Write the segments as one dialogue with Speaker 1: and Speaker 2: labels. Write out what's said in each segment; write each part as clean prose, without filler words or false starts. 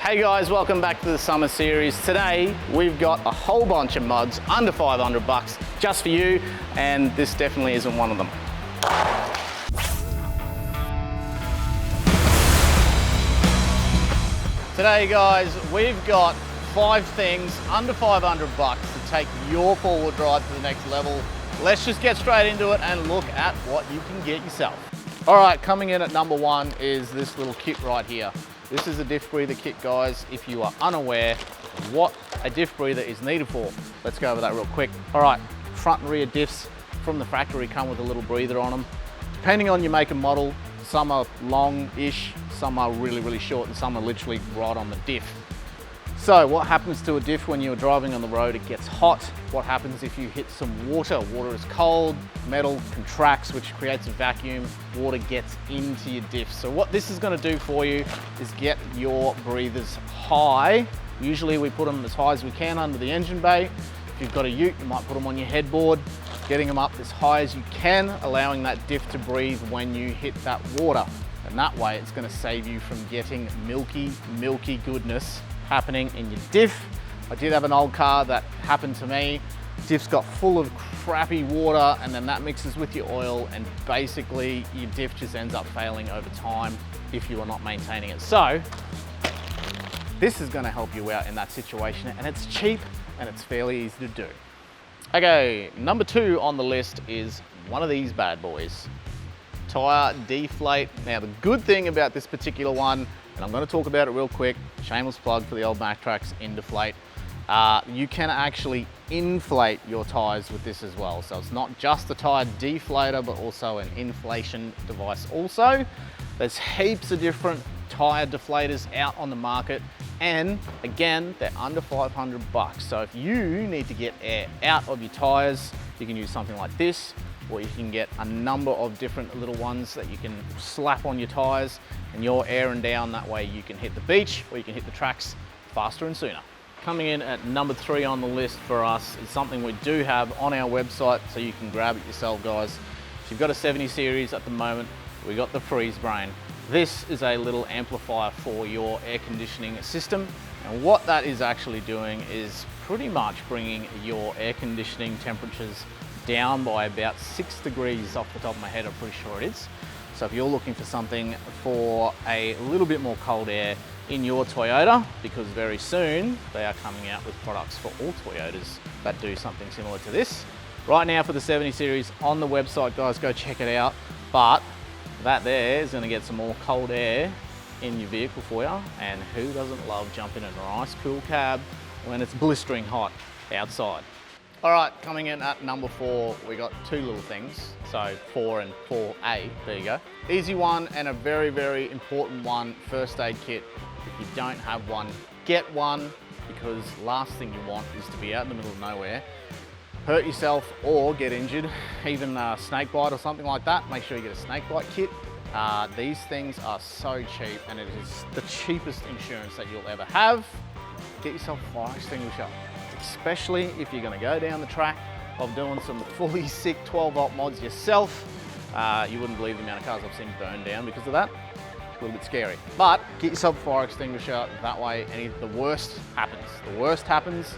Speaker 1: Hey guys, welcome back to the summer series. Today we've got a whole bunch of mods under 500 bucks just for you, and this definitely isn't one of them. Today guys, we've got 5 things under 500 bucks to take your four-wheel drive to the next level. Let's just get straight into it and look at what you can get yourself. All right, coming in at number 1 is this little kit right here. This is a Diff Breather Kit, guys. If you are unaware what a diff breather is needed for, let's go over that real quick. All right, front and rear diffs from the factory come with a little breather on them. Depending on your make and model, some are long-ish, some are really, really short, and some are literally right on the diff. So what happens to a diff when you're driving on the road? It gets hot. What happens if you hit some water? Water is cold, metal contracts, which creates a vacuum. Water gets into your diff. So what this is gonna do for you is get your breathers high. Usually we put them as high as we can under the engine bay. If you've got a ute, you might put them on your headboard, getting them up as high as you can, allowing that diff to breathe when you hit that water. And that way it's gonna save you from getting milky, milky goodness happening in your diff. I did have an old car that happened to me. Diff's got full of crappy water, and then that mixes with your oil, and basically your diff just ends up failing over time if you are not maintaining it. So this is going to help you out in that situation, and it's cheap and it's fairly easy to do. Okay, number 2 on the list is one of these bad boys, Tyre Deflate. Now the good thing about this particular one, and I'm going to talk about it real quick, shameless plug for the old Mack Tracks in Deflate. You can actually inflate your tires with this as well. So it's not just a tire deflator, but also an inflation device also. There's heaps of different tire deflators out on the market, and again, they're under 500 bucks. So if you need to get air out of your tires, you can use something like this, or you can get a number of different little ones that you can slap on your tires, and you're airing down. That way you can hit the beach or you can hit the tracks faster and sooner. Coming in at number 3 on the list for us is something we do have on our website, so you can grab it yourself, guys. If you've got a 70 series at the moment, we got the Freezebrain. This is a little amplifier for your air conditioning system, and what that is actually doing is pretty much bringing your air conditioning temperatures down by about 6 degrees off the top of my head, I'm pretty sure it is. So if you're looking for something for a little bit more cold air in your Toyota, because very soon they are coming out with products for all Toyotas that do something similar to this. Right now for the 70 series on the website, guys, go check it out. But that there is going to get some more cold air in your vehicle for you, and who doesn't love jumping in a nice cool cab when it's blistering hot outside? All right, coming in at number 4, we got 2 little things. So 4 and 4A, there you go. Easy one and a very, very important one, first aid kit. If you don't have one, get one, because last thing you want is to be out in the middle of nowhere, hurt yourself or get injured, even a snake bite or something like that. Make sure you get a snake bite kit. These things are so cheap, and it is the cheapest insurance that you'll ever have. Get yourself a fire extinguisher, especially if you're going to go down the track of doing some fully sick 12-volt mods yourself. You wouldn't believe the amount of cars I've seen burned down because of that. A little bit scary. But get yourself a fire extinguisher, that way the worst happens. The worst happens,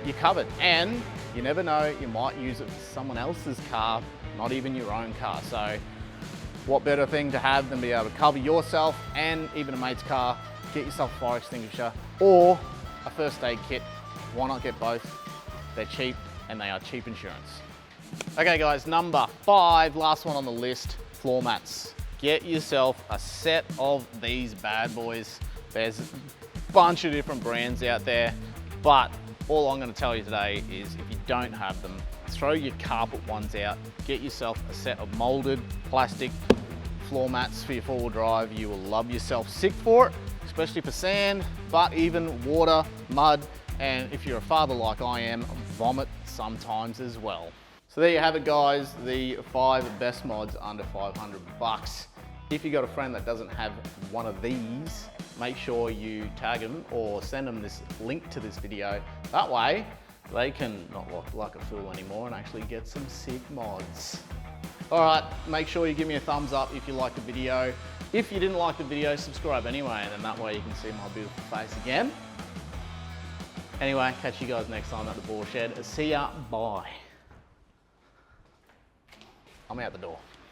Speaker 1: you're covered. And you never know, you might use it for someone else's car, not even your own car. So what better thing to have than be able to cover yourself and even a mate's car? Get yourself a fire extinguisher or a first aid kit. Why not get both? They're cheap and they are cheap insurance. Okay guys, number 5, last one on the list, floor mats. Get yourself a set of these bad boys. There's a bunch of different brands out there, but all I'm going to tell you today is if you don't have them, throw your carpet ones out. Get yourself a set of molded plastic floor mats for your four-wheel drive. You will love yourself sick for it, especially for sand, but even water, mud, and if you're a father like I am, vomit sometimes as well. So there you have it, guys, the 5 best mods under 500 bucks. If you got a friend that doesn't have one of these, make sure you tag them or send them this link to this video. That way they can not look like a fool anymore and actually get some sick mods. All right, make sure you give me a thumbs up if you liked the video. If you didn't like the video, subscribe anyway, and then that way you can see my beautiful face again. Anyway, catch you guys next time at the ball shed. See ya, bye. I'm out the door.